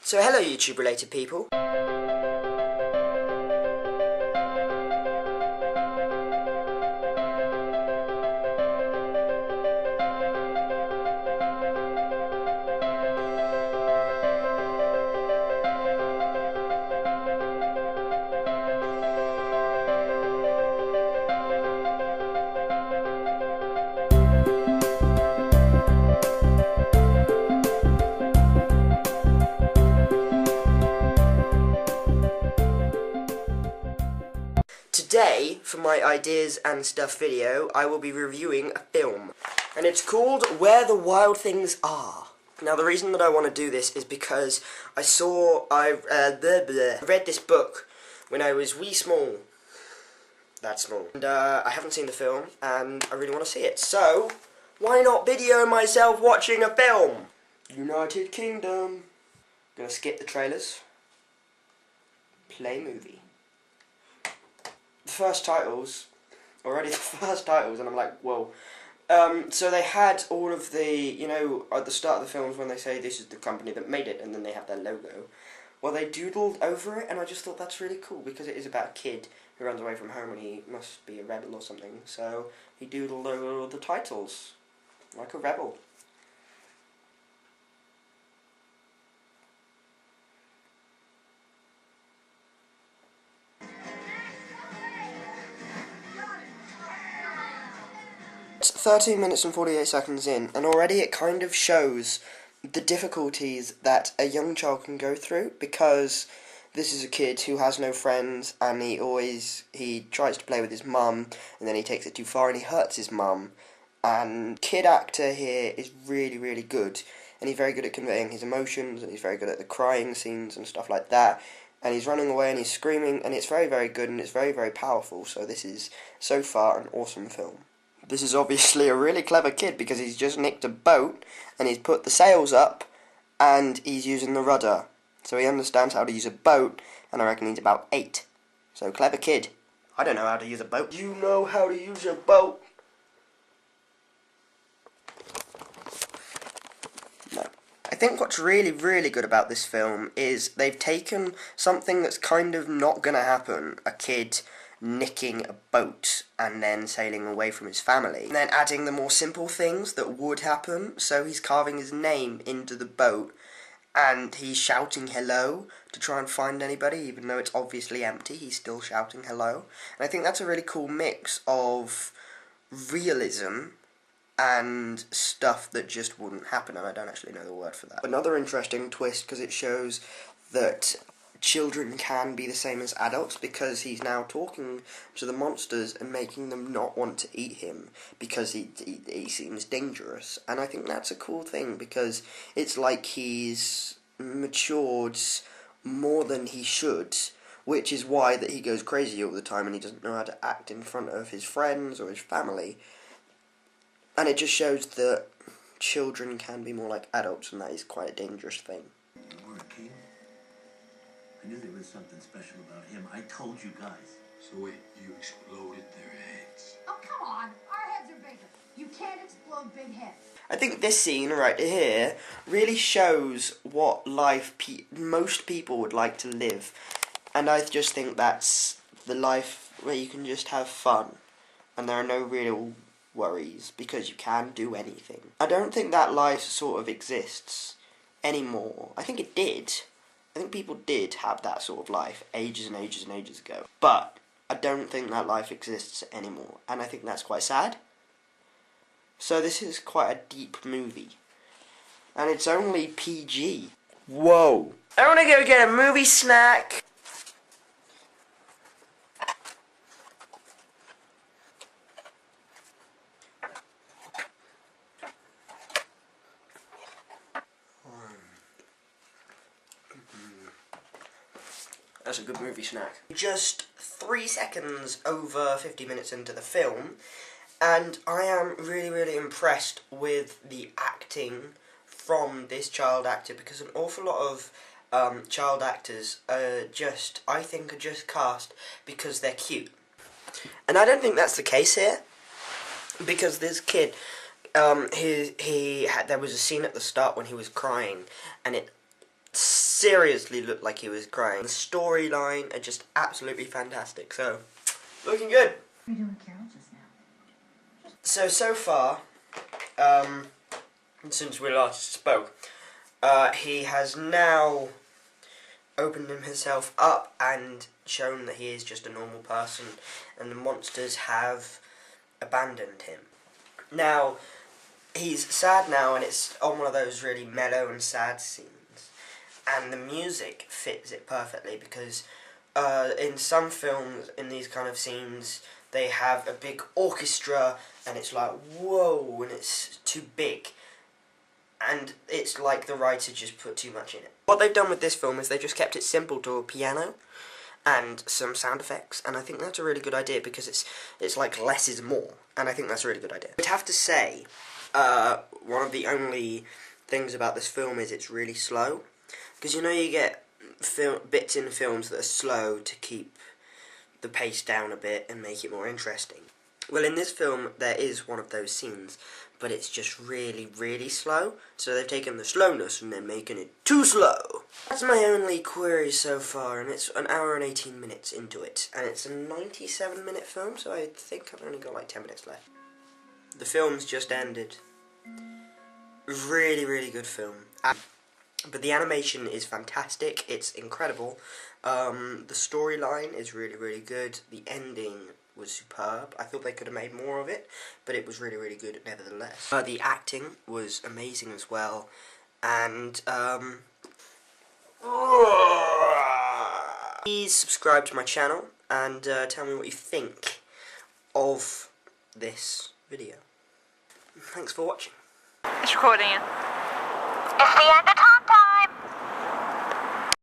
So hello YouTube related people. Today, for my ideas and stuff video, I will be reviewing a film, and it's called Where the Wild Things Are. Now, the reason that I want to do this is because I read this book when I was wee small, that small, and I haven't seen the film, and I really want to see it. So, why not video myself watching a film? United Kingdom. Gonna skip the trailers. Play movie. The first titles, and I'm like, whoa. So they had all of the, you know, at the start of the films when they say this is the company that made it, and then they have their logo. Well, they doodled over it, and I just thought that's really cool, because it is about a kid who runs away from home, and he must be a rebel or something, so he doodled over all the titles, like a rebel. It's 13 minutes and 48 seconds in, and already it kind of shows the difficulties that a young child can go through, because this is a kid who has no friends, and he tries to play with his mum, and then he takes it too far and he hurts his mum. And kid actor here is really, really good, and he's very good at conveying his emotions, and he's very good at the crying scenes and stuff like that. And he's running away and he's screaming, and it's very, very good, and it's very, very powerful. So this is, so far, an awesome film. This is obviously a really clever kid, because he's just nicked a boat, and he's put the sails up, and he's using the rudder. So he understands how to use a boat, and I reckon he's about 8. So, clever kid. I don't know how to use a boat. You know how to use a boat? No. I think what's really, really good about this film is they've taken something that's kind of not gonna happen, a kid nicking a boat and then sailing away from his family, and then adding the more simple things that would happen. So he's carving his name into the boat, and he's shouting hello to try and find anybody, even though it's obviously empty, he's still shouting hello. And I think that's a really cool mix of realism and stuff that just wouldn't happen, and I don't actually know the word for that. Another interesting twist, because it shows that children can be the same as adults, because he's now talking to the monsters and making them not want to eat him because he seems dangerous. And I think that's a cool thing, because it's like he's matured more than he should, which is why that he goes crazy all the time and he doesn't know how to act in front of his friends or his family. And it just shows that children can be more like adults, and that is quite a dangerous thing. I knew there was something special about him. I told you guys. So wait, you exploded their heads? Oh, come on. Our heads are bigger. You can't explode big heads. I think this scene right here really shows what life most people would like to live. And I just think that's the life where you can just have fun, and there are no real worries, because you can do anything. I don't think that life sort of exists anymore. I think it did. I think people did have that sort of life ages and ages and ages ago. But I don't think that life exists anymore, and I think that's quite sad. So this is quite a deep movie. And it's only PG. Whoa. I want to go get a movie snack. That's a good movie snack. Just 3 seconds over 50 minutes into the film, and I am really, really impressed with the acting from this child actor, because an awful lot of child actors I think are just cast because they're cute. And I don't think that's the case here, because this kid, there was a scene at the start when he was crying, and it seriously looked like he was crying. The storyline are just absolutely fantastic. So, looking good. What are you doing with Carol just now? So far, since we last spoke, he has now opened himself up and shown that he is just a normal person, and the monsters have abandoned him. Now, he's sad now, and it's on one of those really mellow and sad scenes, and the music fits it perfectly, because in some films, in these kind of scenes, they have a big orchestra, and it's like, whoa, and it's too big. And it's like the writer just put too much in it. What they've done with this film is they just kept it simple to a piano and some sound effects, and I think that's a really good idea, because it's like less is more, and I think that's a really good idea. I'd have to say, one of the only things about this film is it's really slow, because you know you get bits in films that are slow to keep the pace down a bit and make it more interesting. Well, in this film, there is one of those scenes, but it's just really, really slow. So they've taken the slowness and then making it too slow. That's my only query so far, and it's an hour and 18 minutes into it. And it's a 97-minute film, so I think I've only got like 10 minutes left. The film's just ended. Really, really good film. But the animation is fantastic. It's incredible. The storyline is really, really good. The ending was superb. I thought they could have made more of it, but it was really, really good nevertheless. The acting was amazing as well, and please subscribe to my channel and tell me what you think of this video. Thanks for watching. It's recording. It's the end of time.